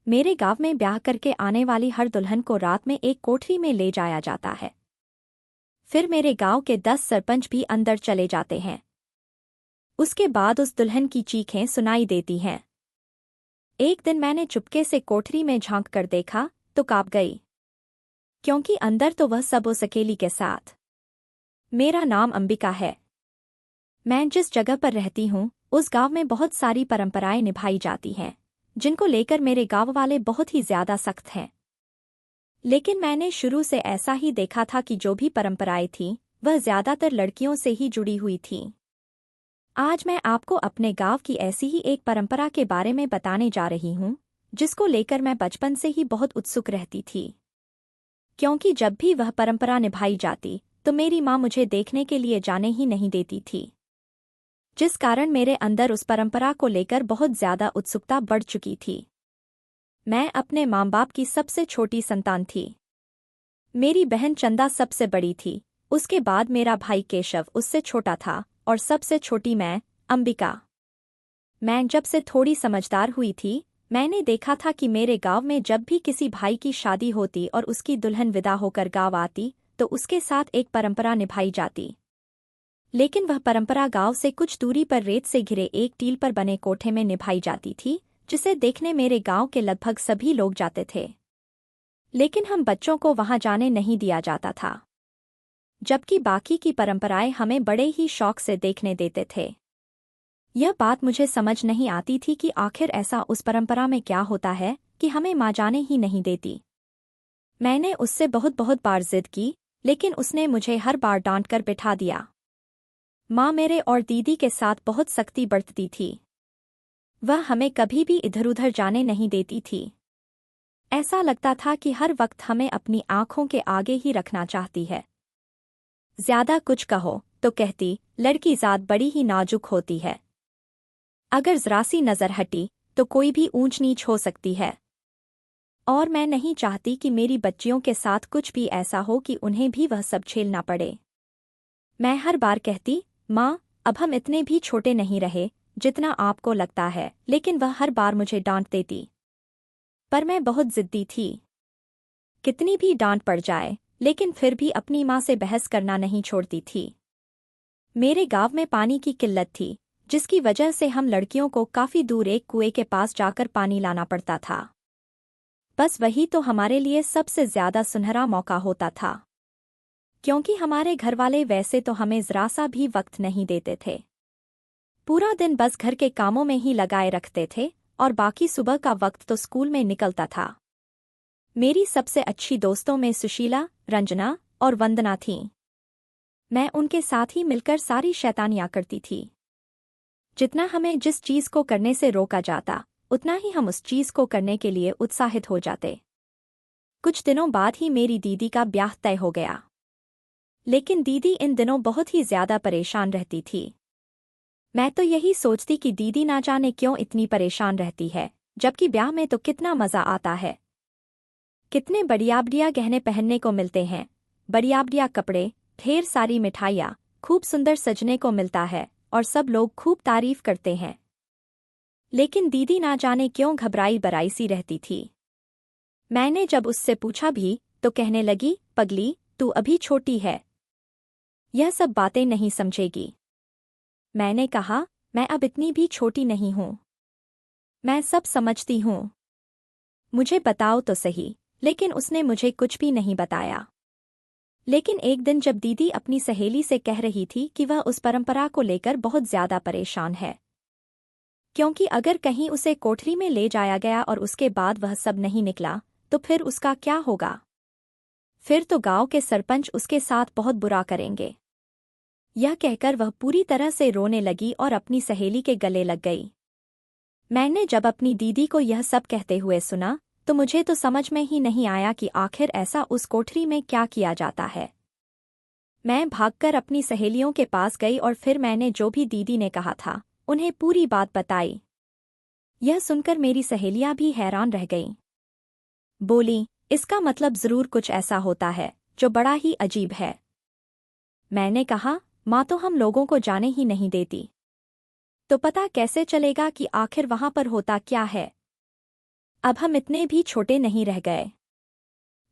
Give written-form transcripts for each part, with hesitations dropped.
मेरे गांव में ब्याह करके आने वाली हर दुल्हन को रात में एक कोठरी में ले जाया जाता है। फिर मेरे गांव के 10 सरपंच भी अंदर चले जाते हैं। उसके बाद उस दुल्हन की चीखें सुनाई देती हैं। एक दिन मैंने चुपके से कोठरी में झांक कर देखा तो कांप गई, क्योंकि अंदर तो वह सब उस अकेली के साथ। मेरा नाम अंबिका है। मैं जिस जगह पर रहती हूँ उस गांव में बहुत सारी परंपराएं निभाई जाती हैं, जिनको लेकर मेरे गांव वाले बहुत ही ज्यादा सख्त हैं। लेकिन मैंने शुरू से ऐसा ही देखा था कि जो भी परंपराएं थीं वह ज्यादातर लड़कियों से ही जुड़ी हुई थीं। आज मैं आपको अपने गांव की ऐसी ही एक परंपरा के बारे में बताने जा रही हूँ, जिसको लेकर मैं बचपन से ही बहुत उत्सुक रहती थी। क्योंकि जब भी वह परंपरा निभाई जाती तो मेरी माँ मुझे देखने के लिए जाने ही नहीं देती थी, जिस कारण मेरे अंदर उस परंपरा को लेकर बहुत ज्यादा उत्सुकता बढ़ चुकी थी। मैं अपने माँ बाप की सबसे छोटी संतान थी। मेरी बहन चंदा सबसे बड़ी थी, उसके बाद मेरा भाई केशव उससे छोटा था और सबसे छोटी मैं, अंबिका। मैं जब से थोड़ी समझदार हुई थी, मैंने देखा था कि मेरे गांव में जब भी किसी भाई की शादी होती और उसकी दुल्हन विदा होकर गांव आती तो उसके साथ एक परंपरा निभाई जाती। लेकिन वह परंपरा गांव से कुछ दूरी पर रेत से घिरे एक टील पर बने कोठे में निभाई जाती थी, जिसे देखने मेरे गांव के लगभग सभी लोग जाते थे। लेकिन हम बच्चों को वहां जाने नहीं दिया जाता था, जबकि बाकी की परंपराएं हमें बड़े ही शौक से देखने देते थे। यह बात मुझे समझ नहीं आती थी कि आखिर ऐसा उस परंपरा में क्या होता है कि हमें माँ जाने ही नहीं देती। मैंने उससे बहुत बहुत बार जिद की, लेकिन उसने मुझे हर बार डांट कर बिठा दिया। माँ मेरे और दीदी के साथ बहुत सख्ती बरतती थी। वह हमें कभी भी इधर-उधर जाने नहीं देती थी। ऐसा लगता था कि हर वक्त हमें अपनी आंखों के आगे ही रखना चाहती है। ज्यादा कुछ कहो तो कहती, लड़की जात बड़ी ही नाजुक होती है। अगर जरा सी नजर हटी तो कोई भी ऊंच नीच हो सकती है। और मैं नहीं चाहती कि मेरी बच्चियों के साथ कुछ भी ऐसा हो कि उन्हें भी वह सब झेलना पड़े। मैं हर बार कहती, माँ, अब हम इतने भी छोटे नहीं रहे जितना आपको लगता है, लेकिन वह हर बार मुझे डांट देती। पर मैं बहुत जिद्दी थी। कितनी भी डांट पड़ जाए, लेकिन फिर भी अपनी माँ से बहस करना नहीं छोड़ती थी। मेरे गांव में पानी की किल्लत थी, जिसकी वजह से हम लड़कियों को काफी दूर एक कुएं के पास जाकर पानी लाना पड़ता था। बस वही तो हमारे लिए सबसे ज्यादा सुनहरा मौका होता था, क्योंकि हमारे घरवाले वैसे तो हमें जरा सा भी वक्त नहीं देते थे। पूरा दिन बस घर के कामों में ही लगाए रखते थे और बाकी सुबह का वक्त तो स्कूल में निकलता था। मेरी सबसे अच्छी दोस्तों में सुशीला, रंजना और वंदना थीं। मैं उनके साथ ही मिलकर सारी शैतानियां करती थी। जितना हमें जिस चीज को करने से रोका जाता, उतना ही हम उस चीज को करने के लिए उत्साहित हो जाते। कुछ दिनों बाद ही मेरी दीदी का ब्याह तय हो गया। लेकिन दीदी इन दिनों बहुत ही ज्यादा परेशान रहती थी। मैं तो यही सोचती कि दीदी ना जाने क्यों इतनी परेशान रहती है, जबकि ब्याह में तो कितना मजा आता है। कितने बढ़िया-बढ़िया गहने पहनने को मिलते हैं, बढ़िया-बढ़िया कपड़े, ढेर सारी मिठाइयाँ, खूब सुंदर सजने को मिलता है और सब लोग खूब तारीफ करते हैं। लेकिन दीदी ना जाने क्यों घबराई बराई सी रहती थी। मैंने जब उससे पूछा भी तो कहने लगी, पगली, तू अभी छोटी है, यह सब बातें नहीं समझेगी। मैंने कहा, मैं अब इतनी भी छोटी नहीं हूँ, मैं सब समझती हूँ, मुझे बताओ तो सही। लेकिन उसने मुझे कुछ भी नहीं बताया। लेकिन एक दिन जब दीदी अपनी सहेली से कह रही थी कि वह उस परंपरा को लेकर बहुत ज्यादा परेशान है, क्योंकि अगर कहीं उसे कोठरी में ले जाया गया और उसके बाद वह सब नहीं निकला तो फिर उसका क्या होगा। फिर तो गांव के सरपंच उसके साथ बहुत बुरा करेंगे। यह कहकर वह पूरी तरह से रोने लगी और अपनी सहेली के गले लग गई। मैंने जब अपनी दीदी को यह सब कहते हुए सुना तो मुझे तो समझ में ही नहीं आया कि आखिर ऐसा उस कोठरी में क्या किया जाता है। मैं भागकर अपनी सहेलियों के पास गई और फिर मैंने जो भी दीदी ने कहा था उन्हें पूरी बात बताई। यह सुनकर मेरी सहेलियां भी हैरान रह गईं। बोली, इसका मतलब जरूर कुछ ऐसा होता है जो बड़ा ही अजीब है। मैंने कहा, माँ तो हम लोगों को जाने ही नहीं देती, तो पता कैसे चलेगा कि आखिर वहां पर होता क्या है। अब हम इतने भी छोटे नहीं रह गए।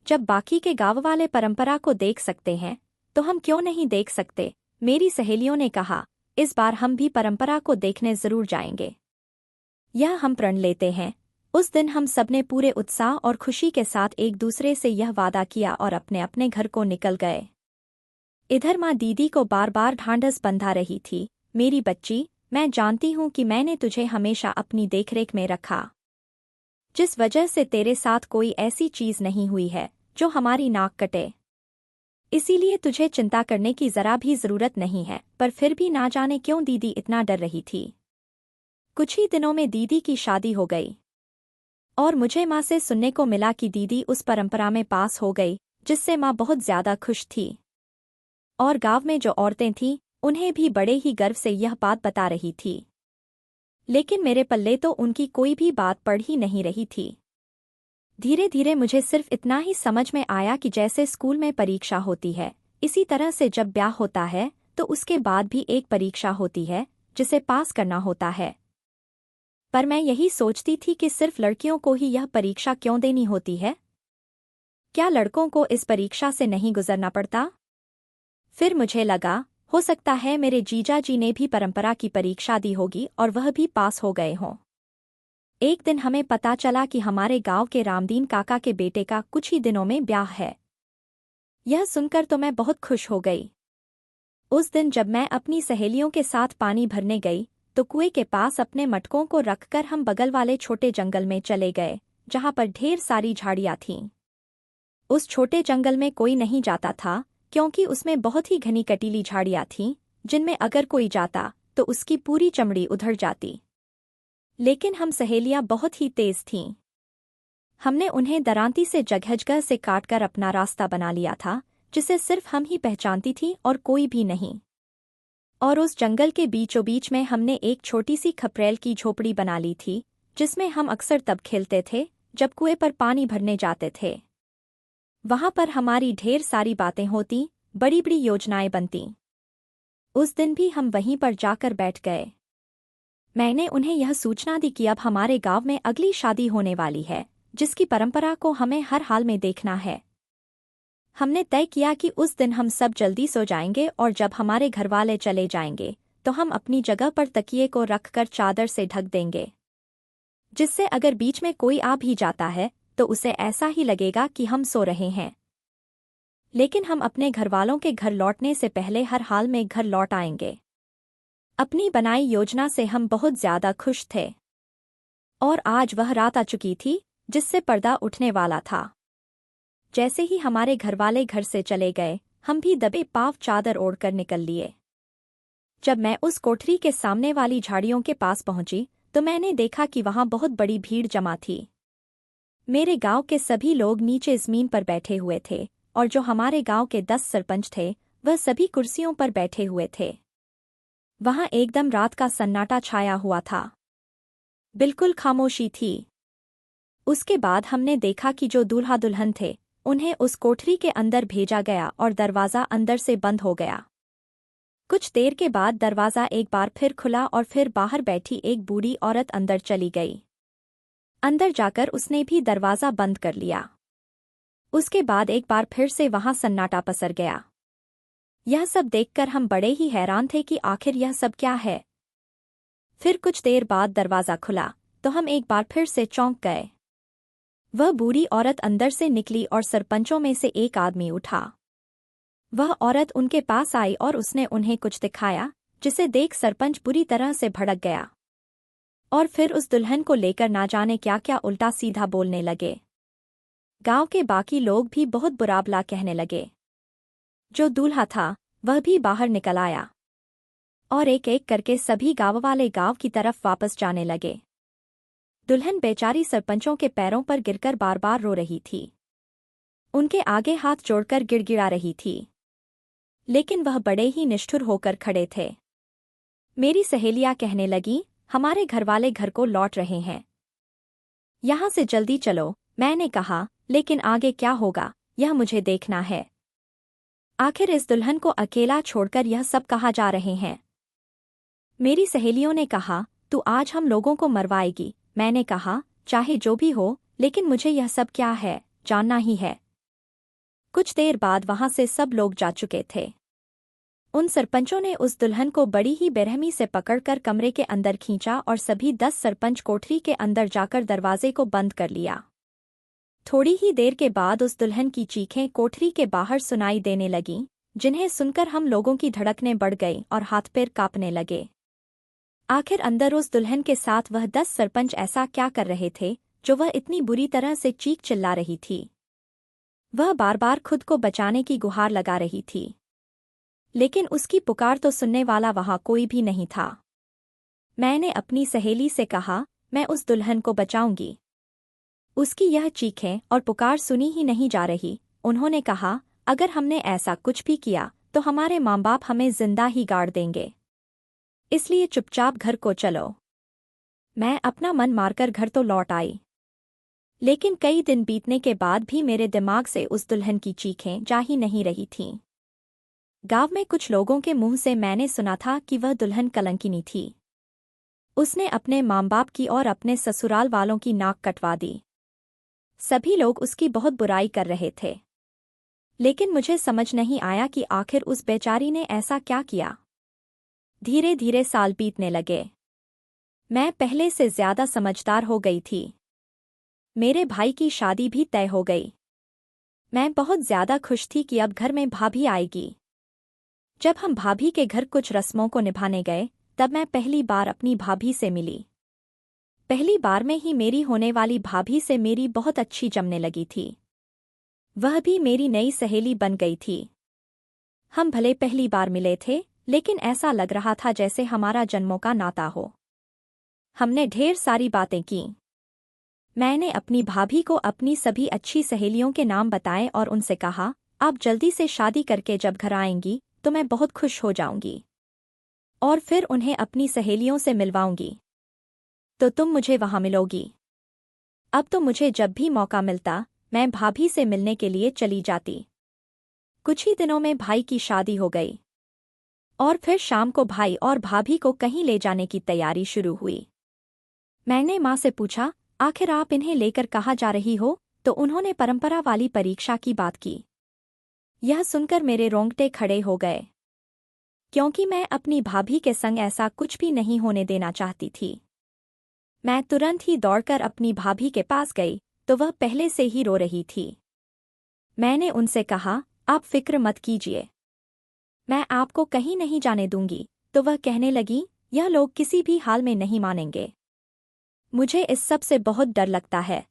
जब बाकी के गाँव वाले परंपरा को देख सकते हैं तो हम क्यों नहीं देख सकते, मेरी सहेलियों ने कहा। इस बार हम भी परंपरा को देखने जरूर जाएंगे। यह हम प्रण लेते हैं। उस दिन हम सबने पूरे उत्साह और खुशी के साथ एक दूसरे से यह वादा किया और अपने अपने घर को निकल गए। इधर माँ दीदी को बार बार ढांढस बंधा रही थी, मेरी बच्ची, मैं जानती हूँ कि मैंने तुझे हमेशा अपनी देखरेख में रखा, जिस वजह से तेरे साथ कोई ऐसी चीज नहीं हुई है जो हमारी नाक कटे। इसीलिए तुझे चिंता करने की जरा भी जरूरत नहीं है। पर फिर भी ना जाने क्यों दीदी इतना डर रही थी। कुछ ही दिनों में दीदी की शादी हो गई और मुझे माँ से सुनने को मिला कि दीदी उस परंपरा में पास हो गई, जिससे माँ बहुत ज्यादा खुश थी। और गांव में जो औरतें थीं उन्हें भी बड़े ही गर्व से यह बात बता रही थी। लेकिन मेरे पल्ले तो उनकी कोई भी बात पड़ ही नहीं रही थी। धीरे धीरे मुझे सिर्फ इतना ही समझ में आया कि जैसे स्कूल में परीक्षा होती है, इसी तरह से जब ब्याह होता है तो उसके बाद भी एक परीक्षा होती है जिसे पास करना होता है। पर मैं यही सोचती थी कि सिर्फ लड़कियों को ही यह परीक्षा क्यों देनी होती है? क्या लड़कों को इस परीक्षा से नहीं गुजरना पड़ता? फिर मुझे लगा, हो सकता है मेरे जीजा जी ने भी परंपरा की परीक्षा दी होगी और वह भी पास हो गए हों। एक दिन हमें पता चला कि हमारे गांव के रामदीन काका के बेटे का कुछ ही दिनों में ब्याह है। यह सुनकर तो मैं बहुत खुश हो गई। उस दिन जब मैं अपनी सहेलियों के साथ पानी भरने गई तो कुएं के पास अपने मटकों को रखकर हम बगल वाले छोटे जंगल में चले गए, जहां पर ढेर सारी झाड़ियां थीं। उस छोटे जंगल में कोई नहीं जाता था क्योंकि उसमें बहुत ही घनी कटीली झाड़ियां थीं, जिनमें अगर कोई जाता तो उसकी पूरी चमड़ी उधड़ जाती। लेकिन हम सहेलियां बहुत ही तेज थीं। हमने उन्हें दरांती से जगह से काटकर अपना रास्ता बना लिया था, जिसे सिर्फ हम ही पहचानती थीं और कोई भी नहीं। और उस जंगल के बीचों बीच में हमने एक छोटी सी खपरेल की झोपड़ी बना ली थी, जिसमें हम अक्सर तब खेलते थे जब कुएं पर पानी भरने जाते थे। वहां पर हमारी ढेर सारी बातें होती, बड़ी बड़ी योजनाएं बनती। उस दिन भी हम वहीं पर जाकर बैठ गए। मैंने उन्हें यह सूचना दी कि अब हमारे गांव में अगली शादी होने वाली है, जिसकी परंपरा को हमें हर हाल में देखना है। हमने तय किया कि उस दिन हम सब जल्दी सो जाएंगे और जब हमारे घरवाले चले जाएंगे तो हम अपनी जगह पर तकिए को रखकर चादर से ढक देंगे, जिससे अगर बीच में कोई आ भी जाता है तो उसे ऐसा ही लगेगा कि हम सो रहे हैं। लेकिन हम अपने घरवालों के घर लौटने से पहले हर हाल में घर लौट आएंगे। अपनी बनाई योजना से हम बहुत ज्यादा खुश थे। और आज वह रात आ चुकी थी जिससे पर्दा उठने वाला था। जैसे ही हमारे घरवाले घर से चले गए, हम भी दबे पांव चादर ओढ़कर निकल लिए। जब मैं उस कोठरी के सामने वाली झाड़ियों के पास पहुंची तो मैंने देखा कि वहां बहुत बड़ी भीड़ जमा थी। मेरे गांव के सभी लोग नीचे जमीन पर बैठे हुए थे और जो हमारे गांव के 10 सरपंच थे वह सभी कुर्सियों पर बैठे हुए थे। वहां एकदम रात का सन्नाटा छाया हुआ था। बिल्कुल खामोशी थी। उसके बाद हमने देखा कि जो दूल्हा दुल्हन थे उन्हें उस कोठरी के अंदर भेजा गया और दरवाज़ा अंदर से बंद हो गया। कुछ देर के बाद दरवाज़ा एक बार फिर खुला और फिर बाहर बैठी एक बूढ़ी औरत अंदर चली गई। अंदर जाकर उसने भी दरवाज़ा बंद कर लिया। उसके बाद एक बार फिर से वहां सन्नाटा पसर गया। यह सब देखकर हम बड़े ही हैरान थे कि आखिर यह सब क्या है। फिर कुछ देर बाद दरवाज़ा खुला तो हम एक बार फिर से चौंक गए। वह बूढ़ी औरत अंदर से निकली और सरपंचों में से एक आदमी उठा। वह औरत उनके पास आई और उसने उन्हें कुछ दिखाया, जिसे देख सरपंच बुरी तरह से भड़क गया और फिर उस दुल्हन को लेकर ना जाने क्या क्या उल्टा सीधा बोलने लगे। गांव के बाकी लोग भी बहुत बुरा-भला कहने लगे। जो दूल्हा था वह भी बाहर निकल आया और एक एक करके सभी गांव वाले गांव की तरफ वापस जाने लगे। दुल्हन बेचारी सरपंचों के पैरों पर गिरकर बार बार रो रही थी। उनके आगे हाथ जोड़कर गिड़गिड़ा रही थी, लेकिन वह बड़े ही निष्ठुर होकर खड़े थे। मेरी सहेलियां कहने लगी, हमारे घरवाले घर को लौट रहे हैं, यहां से जल्दी चलो। मैंने कहा, लेकिन आगे क्या होगा यह मुझे देखना है। आखिर इस दुल्हन को अकेला छोड़कर यह सब कहाँ जा रहे हैं। मेरी सहेलियों ने कहा, तू आज हम लोगों को मरवाएगी। मैंने कहा, चाहे जो भी हो, लेकिन मुझे यह सब क्या है, जानना ही है। कुछ देर बाद वहां से सब लोग जा चुके थे। उन सरपंचों ने उस दुल्हन को बड़ी ही बेरहमी से पकड़कर कमरे के अंदर खींचा और सभी 10 सरपंच कोठरी के अंदर जाकर दरवाजे को बंद कर लिया। थोड़ी ही देर के बाद उस दुल्हन की चीखें कोठरी के बाहर सुनाई देने लगीं, जिन्हें सुनकर हम लोगों की धड़कनें बढ़ गईं और हाथ पैर कांपने लगे। आखिर अंदर उस दुल्हन के साथ वह 10 सरपंच ऐसा क्या कर रहे थे जो वह इतनी बुरी तरह से चीख चिल्ला रही थी। वह बार बार खुद को बचाने की गुहार लगा रही थी, लेकिन उसकी पुकार तो सुनने वाला वहां कोई भी नहीं था। मैंने अपनी सहेली से कहा, मैं उस दुल्हन को बचाऊंगी। उसकी यह चीखें और पुकार सुनी ही नहीं जा रही। उन्होंने कहा, अगर हमने ऐसा कुछ भी किया तो हमारे माँ बाप हमें जिंदा ही गाड़ देंगे, इसलिए चुपचाप घर को चलो। मैं अपना मन मारकर घर तो लौट आई, लेकिन कई दिन बीतने के बाद भी मेरे दिमाग से उस दुल्हन की चीखें जा ही नहीं रही थीं। गांव में कुछ लोगों के मुंह से मैंने सुना था कि वह दुल्हन कलंकिनी थी। उसने अपने माँ बाप की और अपने ससुराल वालों की नाक कटवा दी। सभी लोग उसकी बहुत बुराई कर रहे थे, लेकिन मुझे समझ नहीं आया कि आखिर उस बेचारी ने ऐसा क्या किया। धीरे धीरे साल बीतने लगे। मैं पहले से ज्यादा समझदार हो गई थी। मेरे भाई की शादी भी तय हो गई। मैं बहुत ज्यादा खुश थी कि अब घर में भाभी आएगी। जब हम भाभी के घर कुछ रस्मों को निभाने गए, तब मैं पहली बार अपनी भाभी से मिली। पहली बार में ही मेरी होने वाली भाभी से मेरी बहुत अच्छी जमने लगी थी। वह भी मेरी नई सहेली बन गई थी। हम भले पहली बार मिले थे, लेकिन ऐसा लग रहा था जैसे हमारा जन्मों का नाता हो। हमने ढेर सारी बातें की। मैंने अपनी भाभी को अपनी सभी अच्छी सहेलियों के नाम बताए और उनसे कहा, आप जल्दी से शादी करके जब घर आएंगी तो मैं बहुत खुश हो जाऊंगी और फिर उन्हें अपनी सहेलियों से मिलवाऊंगी, तो तुम मुझे वहां मिलोगी। अब तो मुझे जब भी मौका मिलता मैं भाभी से मिलने के लिए चली जाती। कुछ ही दिनों में भाई की शादी हो गई और फिर शाम को भाई और भाभी को कहीं ले जाने की तैयारी शुरू हुई। मैंने माँ से पूछा, आखिर आप इन्हें लेकर कहाँ जा रही हो? तो उन्होंने परंपरा वाली परीक्षा की बात की। यह सुनकर मेरे रोंगटे खड़े हो गए, क्योंकि मैं अपनी भाभी के संग ऐसा कुछ भी नहीं होने देना चाहती थी। मैं तुरंत ही दौड़कर अपनी भाभी के पास गई तो वह पहले से ही रो रही थी। मैंने उनसे कहा, आप फिक्र मत कीजिए, मैं आपको कहीं नहीं जाने दूंगी। तो वह कहने लगी, यह लोग किसी भी हाल में नहीं मानेंगे। मुझे इस सब से बहुत डर लगता है।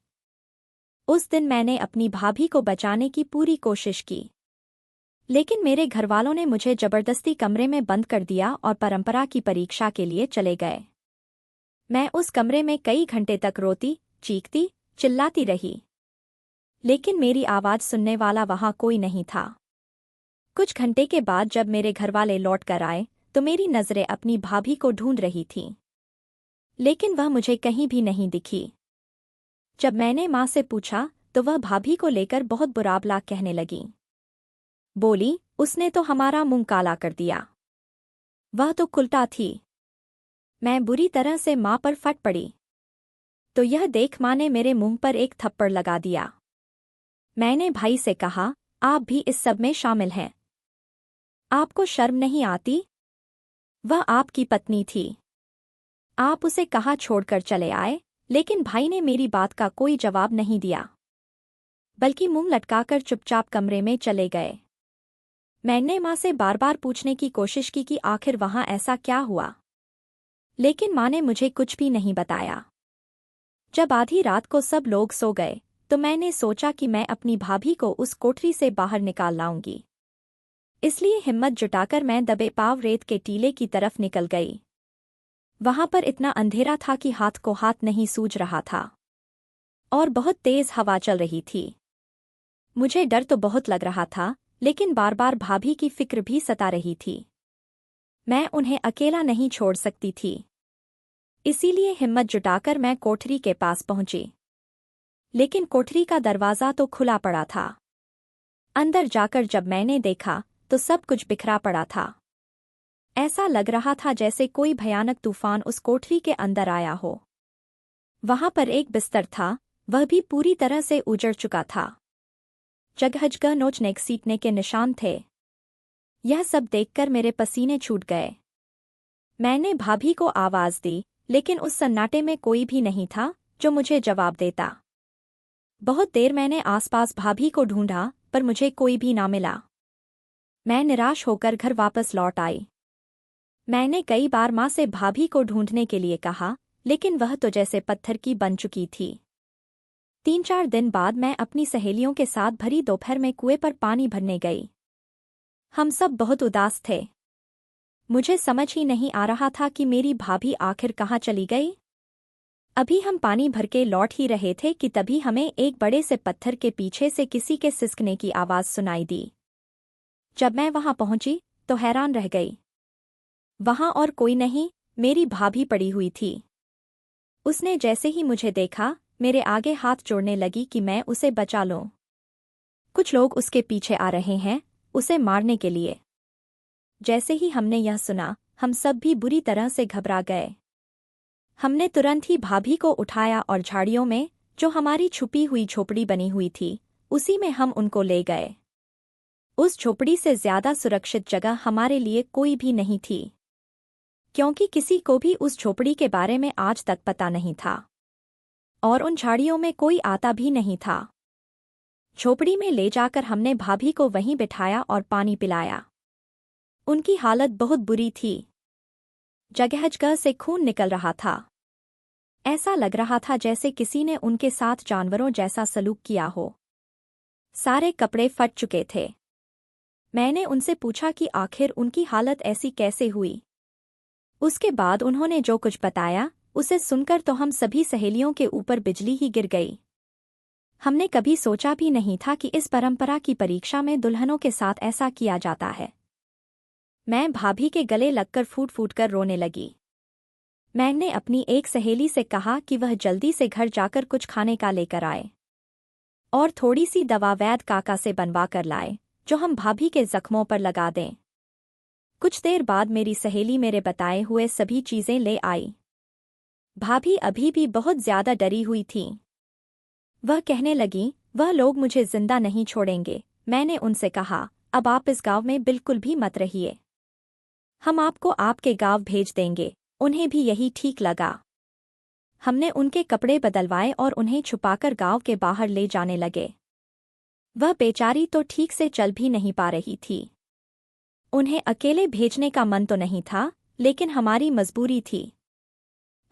उस दिन मैंने अपनी भाभी को बचाने की पूरी कोशिश की, लेकिन मेरे घरवालों ने मुझे जबरदस्ती कमरे में बंद कर दिया और परंपरा की परीक्षा के लिए चले गए। मैं उस कमरे में कई घंटे तक रोती, चीखती, चिल्लाती रही, लेकिन मेरी आवाज सुनने वाला वहां कोई नहीं था। कुछ घंटे के बाद जब मेरे घरवाले लौट कर आए तो मेरी नजरें अपनी भाभी को ढूंढ रही थीं, लेकिन वह मुझे कहीं भी नहीं दिखी। जब मैंने माँ से पूछा तो वह भाभी को लेकर बहुत बुरा-भला कहने लगी। बोली, उसने तो हमारा मुंह काला कर दिया। वह तो कुलटा थी। मैं बुरी तरह से माँ पर फट पड़ी, तो यह देख माँ ने मेरे मुंह पर एक थप्पड़ लगा दिया। मैंने भाई से कहा, आप भी इस सब में शामिल हैं। आपको शर्म नहीं आती? वह आपकी पत्नी थी, आप उसे कहाँ छोड़कर चले आए? लेकिन भाई ने मेरी बात का कोई जवाब नहीं दिया, बल्कि मुंह लटकाकर चुपचाप कमरे में चले गए। मैंने माँ से बार बार पूछने की कोशिश की कि आखिर वहां ऐसा क्या हुआ, लेकिन माँ ने मुझे कुछ भी नहीं बताया। जब आधी रात को सब लोग सो गए तो मैंने सोचा कि मैं अपनी भाभी को उस कोठरी से बाहर निकाल लाऊंगी। इसलिए हिम्मत जुटाकर मैं दबे पांव रेत के टीले की तरफ निकल गई। वहां पर इतना अंधेरा था कि हाथ को हाथ नहीं सूझ रहा था और बहुत तेज हवा चल रही थी। मुझे डर तो बहुत लग रहा था, लेकिन बार बार भाभी की फिक्र भी सता रही थी। मैं उन्हें अकेला नहीं छोड़ सकती थी, इसीलिए हिम्मत जुटाकर मैं कोठरी के पास पहुंची। लेकिन कोठरी का दरवाजा तो खुला पड़ा था। अंदर जाकर जब मैंने देखा तो सब कुछ बिखरा पड़ा था। ऐसा लग रहा था जैसे कोई भयानक तूफान उस कोठरी के अंदर आया हो। वहां पर एक बिस्तर था, वह भी पूरी तरह से उजड़ चुका था। जगह जगह नोचने सीटने के निशान थे। यह सब देखकर मेरे पसीने छूट गए। मैंने भाभी को आवाज दी, लेकिन उस सन्नाटे में कोई भी नहीं था जो मुझे जवाब देता। बहुत देर मैंने आसपास भाभी को ढूंढा, पर मुझे कोई भी ना मिला। मैं निराश होकर घर वापस लौट आई। मैंने कई बार माँ से भाभी को ढूंढने के लिए कहा, लेकिन वह तो जैसे पत्थर की बन चुकी थी। 3-4 दिन बाद मैं अपनी सहेलियों के साथ भरी दोपहर में कुएं पर पानी भरने गई। हम सब बहुत उदास थे। मुझे समझ ही नहीं आ रहा था कि मेरी भाभी आखिर कहाँ चली गई। अभी हम पानी भर के लौट ही रहे थे कि तभी हमें एक बड़े से पत्थर के पीछे से किसी के सिसकने की आवाज़ सुनाई दी। जब मैं वहां पहुंची तो हैरान रह गई। वहां और कोई नहीं, मेरी भाभी पड़ी हुई थी। उसने जैसे ही मुझे देखा, मेरे आगे हाथ जोड़ने लगी कि मैं उसे बचा लूं। कुछ लोग उसके पीछे आ रहे हैं, उसे मारने के लिए। जैसे ही हमने यह सुना, हम सब भी बुरी तरह से घबरा गए। हमने तुरंत ही भाभी को उठाया और झाड़ियों में, जो हमारी छुपी हुई झोपड़ी बनी हुई थी, उसी में हम उनको ले गए। उस झोपड़ी से ज्यादा सुरक्षित जगह हमारे लिए कोई भी नहीं थी, क्योंकि किसी को भी उस झोपड़ी के बारे में आज तक पता नहीं था, और उन झाड़ियों में कोई आता भी नहीं था। झोपड़ी में ले जाकर हमने भाभी को वहीं बिठाया और पानी पिलाया। उनकी हालत बहुत बुरी थी। जगह जगह से खून निकल रहा था। ऐसा लग रहा था जैसे किसी ने उनके साथ जानवरों जैसा सलूक किया हो। सारे कपड़े फट चुके थे। मैंने उनसे पूछा कि आखिर उनकी हालत ऐसी कैसे हुई। उसके बाद उन्होंने जो कुछ बताया, उसे सुनकर तो हम सभी सहेलियों के ऊपर बिजली ही गिर गई। हमने कभी सोचा भी नहीं था कि इस परंपरा की परीक्षा में दुल्हनों के साथ ऐसा किया जाता है। मैं भाभी के गले लगकर फूट फूट कर रोने लगी। मैंने अपनी एक सहेली से कहा कि वह जल्दी से घर जाकर कुछ खाने का लेकर आए और थोड़ी सी दवा वैद्य काका से बनवा कर लाए, जो हम भाभी के जख्मों पर लगा दें। कुछ देर बाद मेरी सहेली मेरे बताए हुए सभी चीजें ले आई। भाभी अभी भी बहुत ज्यादा डरी हुई थी। वह कहने लगी, वह लोग मुझे जिंदा नहीं छोड़ेंगे। मैंने उनसे कहा, अब आप इस गांव में बिल्कुल भी मत रहिए। हम आपको आपके गांव भेज देंगे। उन्हें भी यही ठीक लगा। हमने उनके कपड़े बदलवाए और उन्हें छुपाकर गांव के बाहर ले जाने लगे। वह बेचारी तो ठीक से चल भी नहीं पा रही थी। उन्हें अकेले भेजने का मन तो नहीं था, लेकिन हमारी मजबूरी थी।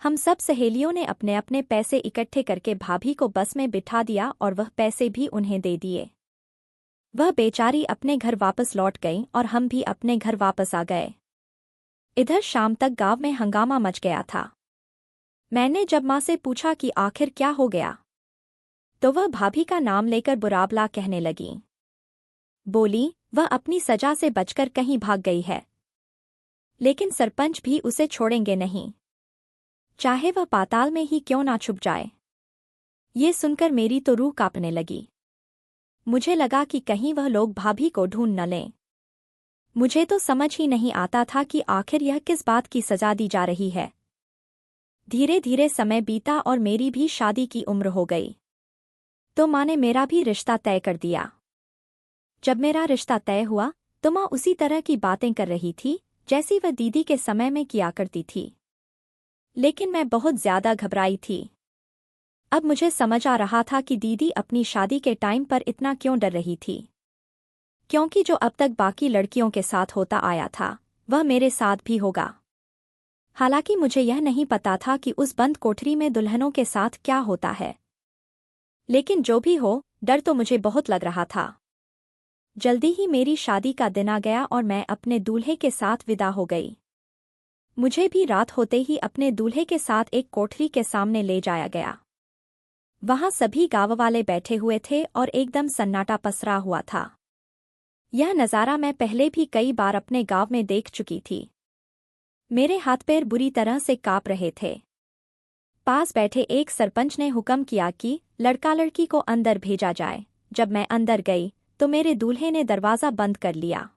हम सब सहेलियों ने अपने अपने पैसे इकट्ठे करके भाभी को बस में बिठा दिया और वह पैसे भी उन्हें दे दिए। वह बेचारी अपने घर वापस लौट गई और हम भी अपने घर वापस आ गए। इधर शाम तक गांव में हंगामा मच गया था। मैंने जब माँ से पूछा कि आखिर क्या हो गया, तो वह भाभी का नाम लेकर बुराबला कहने लगी। बोली, वह अपनी सजा से बचकर कहीं भाग गई है, लेकिन सरपंच भी उसे छोड़ेंगे नहीं, चाहे वह पाताल में ही क्यों ना छुप जाए। ये सुनकर मेरी तो रूह कांपने लगी। मुझे लगा कि कहीं वह लोग भाभी को ढूंढ न लें। मुझे तो समझ ही नहीं आता था कि आखिर यह किस बात की सजा दी जा रही है। धीरे धीरे समय बीता और मेरी भी शादी की उम्र हो गई, तो माँ ने मेरा भी रिश्ता तय कर दिया। जब मेरा रिश्ता तय हुआ तो माँ उसी तरह की बातें कर रही थी जैसी वह दीदी के समय में किया करती थी, लेकिन मैं बहुत ज्यादा घबराई थी। अब मुझे समझ आ रहा था कि दीदी अपनी शादी के टाइम पर इतना क्यों डर रही थी, क्योंकि जो अब तक बाकी लड़कियों के साथ होता आया था, वह मेरे साथ भी होगा। हालांकि मुझे यह नहीं पता था कि उस बंद कोठरी में दुल्हनों के साथ क्या होता है, लेकिन जो भी हो, डर तो मुझे बहुत लग रहा था। जल्दी ही मेरी शादी का दिन आ गया और मैं अपने दूल्हे के साथ विदा हो गई। मुझे भी रात होते ही अपने दूल्हे के साथ एक कोठरी के सामने ले जाया गया। वहां सभी गांव वाले बैठे हुए थे और एकदम सन्नाटा पसरा हुआ था। यह नज़ारा मैं पहले भी कई बार अपने गांव में देख चुकी थी। मेरे हाथ पैर बुरी तरह से कांप रहे थे। पास बैठे एक सरपंच ने हुक्म किया कि लड़का लड़की को अंदर भेजा जाए। जब मैं अंदर गई तो मेरे दूल्हे ने दरवाज़ा बंद कर लिया।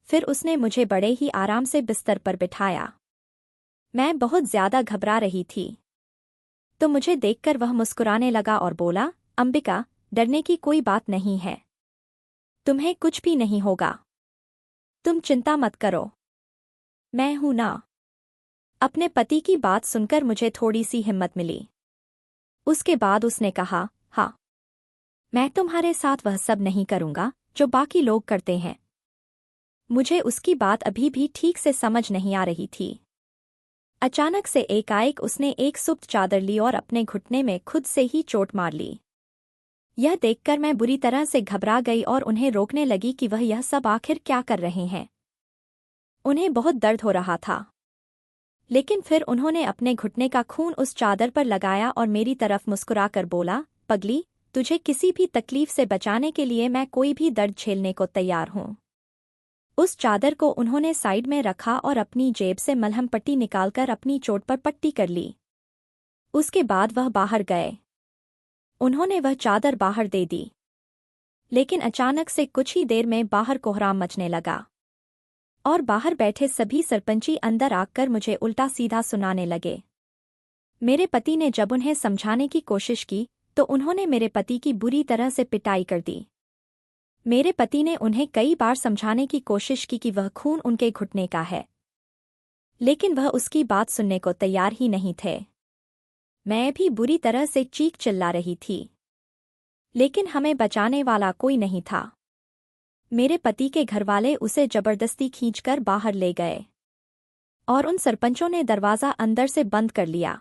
फिर उसने मुझे बड़े ही आराम से बिस्तर पर बिठाया। मैं बहुत ज्यादा घबरा रही थी। तो मुझे देखकर वह मुस्कुराने लगा और बोला, अंबिका, डरने की कोई बात नहीं है। तुम्हें कुछ भी नहीं होगा। तुम चिंता मत करो। मैं हूं ना। अपने पति की बात सुनकर मुझे थोड़ी सी हिम्मत मिली। उसके बाद उसने कहा, हाँ, मैं तुम्हारे साथ वह सब नहीं करूंगा जो बाकी लोग करते हैं। मुझे उसकी बात अभी भी ठीक से समझ नहीं आ रही थी। अचानक से एकाएक उसने एक सुप्त चादर ली और अपने घुटने में खुद से ही चोट मार ली। यह देखकर मैं बुरी तरह से घबरा गई और उन्हें रोकने लगी कि वह यह सब आखिर क्या कर रहे हैं। उन्हें बहुत दर्द हो रहा था, लेकिन फिर उन्होंने अपने घुटने का खून उस चादर पर लगाया और मेरी तरफ मुस्कुराकर बोला, पगली, तुझे किसी भी तकलीफ से बचाने के लिए मैं कोई भी दर्द झेलने को तैयार हूं। उस चादर को उन्होंने साइड में रखा और अपनी जेब से मलहम पट्टी निकालकर अपनी चोट पर पट्टी कर ली। उसके बाद वह बाहर गए। उन्होंने वह चादर बाहर दे दी, लेकिन अचानक से कुछ ही देर में बाहर कोहराम मचने लगा और बाहर बैठे सभी सरपंची अंदर आकर मुझे उल्टा सीधा सुनाने लगे। मेरे पति ने जब उन्हें समझाने की कोशिश की तो उन्होंने मेरे पति की बुरी तरह से पिटाई कर दी। मेरे पति ने उन्हें कई बार समझाने की कोशिश की कि वह खून उनके घुटने का है, लेकिन वह उसकी बात सुनने को तैयार ही नहीं थे। मैं भी बुरी तरह से चीख चिल्ला रही थी, लेकिन हमें बचाने वाला कोई नहीं था। मेरे पति के घरवाले उसे जबरदस्ती खींचकर बाहर ले गए और उन सरपंचों ने दरवाज़ा अंदर से बंद कर लिया।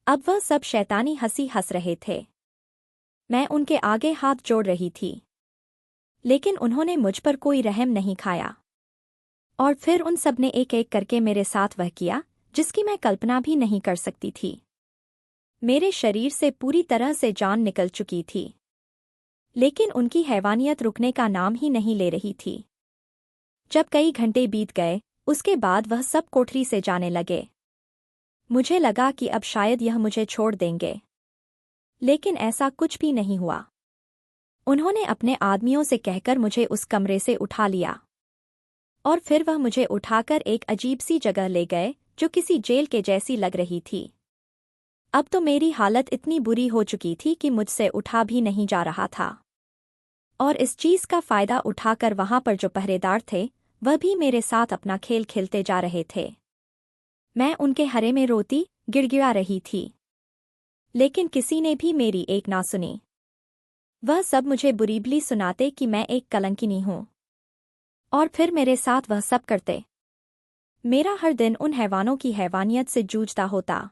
अब वह सब शैतानी हंसी हंस रहे थे। मैं उनके आगे हाथ जोड़ रही थी, लेकिन उन्होंने मुझ पर कोई रहम नहीं खाया। और फिर उन सब ने एक एक करके मेरे साथ वह किया जिसकी मैं कल्पना भी नहीं कर सकती थी। मेरे शरीर से पूरी तरह से जान निकल चुकी थी, लेकिन उनकी हैवानियत रुकने का नाम ही नहीं ले रही थी। जब कई घंटे बीत गए, उसके बाद वह सब कोठरी से जाने लगे। मुझे लगा कि अब शायद यह मुझे छोड़ देंगे, लेकिन ऐसा कुछ भी नहीं हुआ। उन्होंने अपने आदमियों से कहकर मुझे उस कमरे से उठा लिया और फिर वह मुझे उठाकर एक अजीब सी जगह ले गए जो किसी जेल के जैसी लग रही थी। अब तो मेरी हालत इतनी बुरी हो चुकी थी कि मुझसे उठा भी नहीं जा रहा था, और इस चीज़ का फ़ायदा उठाकर वहां पर जो पहरेदार थे वह भी मेरे साथ अपना खेल खेलते जा रहे थे। मैं उनके हरे में रोती गिड़गिड़ा रही थी, लेकिन किसी ने भी मेरी एक ना सुनी। वह सब मुझे बुरीबली सुनाते कि मैं एक कलंकिनी हूं, और फिर मेरे साथ वह सब करते। मेरा हर दिन उन हैवानों की हैवानियत से जूझता होता।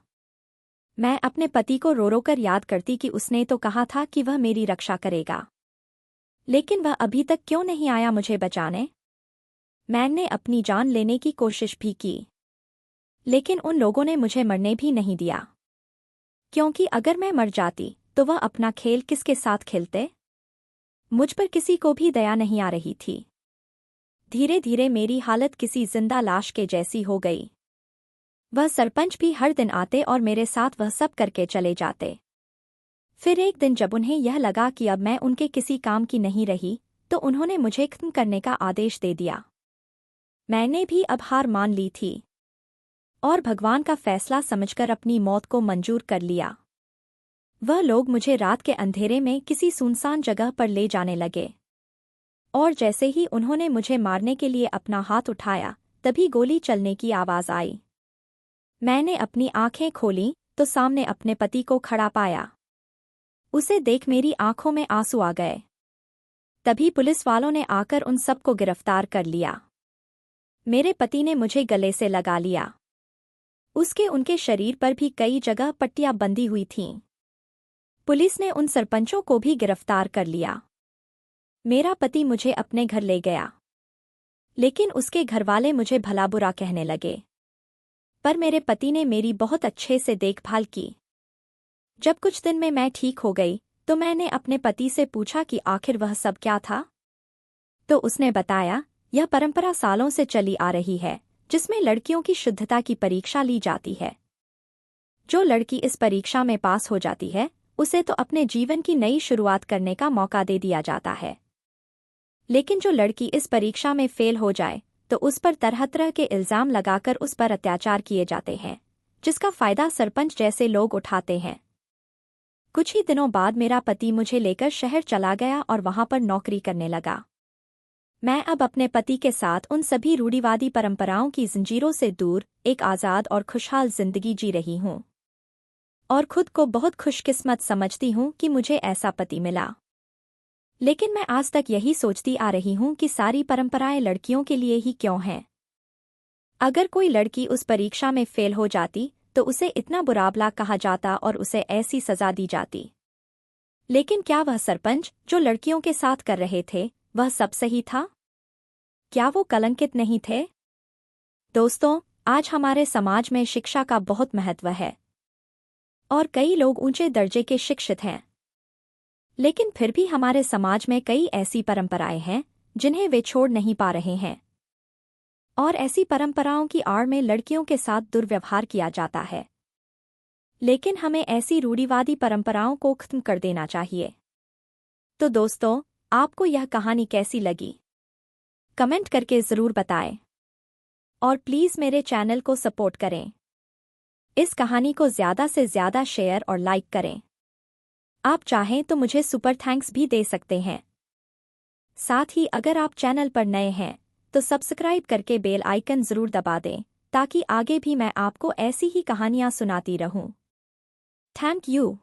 मैं अपने पति को रो रो कर याद करती कि उसने तो कहा था कि वह मेरी रक्षा करेगा, लेकिन वह अभी तक क्यों नहीं आया मुझे बचाने। मैंने अपनी जान लेने की कोशिश भी की, लेकिन उन लोगों ने मुझे मरने भी नहीं दिया, क्योंकि अगर मैं मर जाती तो वह अपना खेल किसके साथ खेलते। मुझ पर किसी को भी दया नहीं आ रही थी। धीरे धीरे मेरी हालत किसी जिंदा लाश के जैसी हो गई। वह सरपंच भी हर दिन आते और मेरे साथ वह सब करके चले जाते। फिर एक दिन जब उन्हें यह लगा कि अब मैं उनके किसी काम की नहीं रही, तो उन्होंने मुझे खत्म करने का आदेश दे दिया। मैंने भी अब हार मान ली थी और भगवान का फैसला समझकर अपनी मौत को मंजूर कर लिया। वह लोग मुझे रात के अंधेरे में किसी सुनसान जगह पर ले जाने लगे, और जैसे ही उन्होंने मुझे मारने के लिए अपना हाथ उठाया, तभी गोली चलने की आवाज़ आई। मैंने अपनी आंखें खोलीं तो सामने अपने पति को खड़ा पाया। उसे देख मेरी आंखों में आंसू आ गए। तभी पुलिस वालों ने आकर उन सबको गिरफ्तार कर लिया। मेरे पति ने मुझे गले से लगा लिया। उसके उनके शरीर पर भी कई जगह पट्टियां बंधी हुई थीं। पुलिस ने उन सरपंचों को भी गिरफ्तार कर लिया। मेरा पति मुझे अपने घर ले गया, लेकिन उसके घरवाले मुझे भला बुरा कहने लगे। पर मेरे पति ने मेरी बहुत अच्छे से देखभाल की। जब कुछ दिन में मैं ठीक हो गई तो मैंने अपने पति से पूछा कि आखिर वह सब क्या था। तो उसने बताया, यह परंपरा सालों से चली आ रही है, जिसमें लड़कियों की शुद्धता की परीक्षा ली जाती है। जो लड़की इस परीक्षा में पास हो जाती है, उसे तो अपने जीवन की नई शुरुआत करने का मौका दे दिया जाता है, लेकिन जो लड़की इस परीक्षा में फेल हो जाए तो उस पर तरह तरह के इल्ज़ाम लगाकर उस पर अत्याचार किए जाते हैं, जिसका फायदा सरपंच जैसे लोग उठाते हैं। कुछ ही दिनों बाद मेरा पति मुझे लेकर शहर चला गया और वहां पर नौकरी करने लगा। मैं अब अपने पति के साथ उन सभी रूढ़िवादी परंपराओं की जंजीरों से दूर एक आज़ाद और खुशहाल जिंदगी जी रही हूं। और खुद को बहुत खुशकिस्मत समझती हूं कि मुझे ऐसा पति मिला। लेकिन मैं आज तक यही सोचती आ रही हूं कि सारी परंपराएं लड़कियों के लिए ही क्यों हैं। अगर कोई लड़की उस परीक्षा में फेल हो जाती तो उसे इतना बुरा कहा जाता और उसे ऐसी सजा दी जाती। लेकिन क्या वह सरपंच जो लड़कियों के साथ कर रहे थे वह सब सही था? क्या वो कलंकित नहीं थे? दोस्तों, आज हमारे समाज में शिक्षा का बहुत महत्व है और कई लोग ऊंचे दर्जे के शिक्षित हैं। लेकिन फिर भी हमारे समाज में कई ऐसी परंपराएं हैं जिन्हें वे छोड़ नहीं पा रहे हैं। और ऐसी परंपराओं की आड़ में लड़कियों के साथ दुर्व्यवहार किया जाता है। लेकिन हमें ऐसी रूढ़िवादी परंपराओं को खत्म कर देना चाहिए। तो दोस्तों, आपको यह कहानी कैसी लगी? कमेंट करके ज़रूर बताएं। और प्लीज़ मेरे चैनल को सपोर्ट करें। इस कहानी को ज़्यादा से ज़्यादा शेयर और लाइक करें। आप चाहें तो मुझे सुपर थैंक्स भी दे सकते हैं। साथ ही अगर आप चैनल पर नए हैं तो सब्सक्राइब करके बेल आइकन ज़रूर दबा दें ताकि आगे भी मैं आपको ऐसी ही कहानियाँ सुनाती रहूं। Thank you.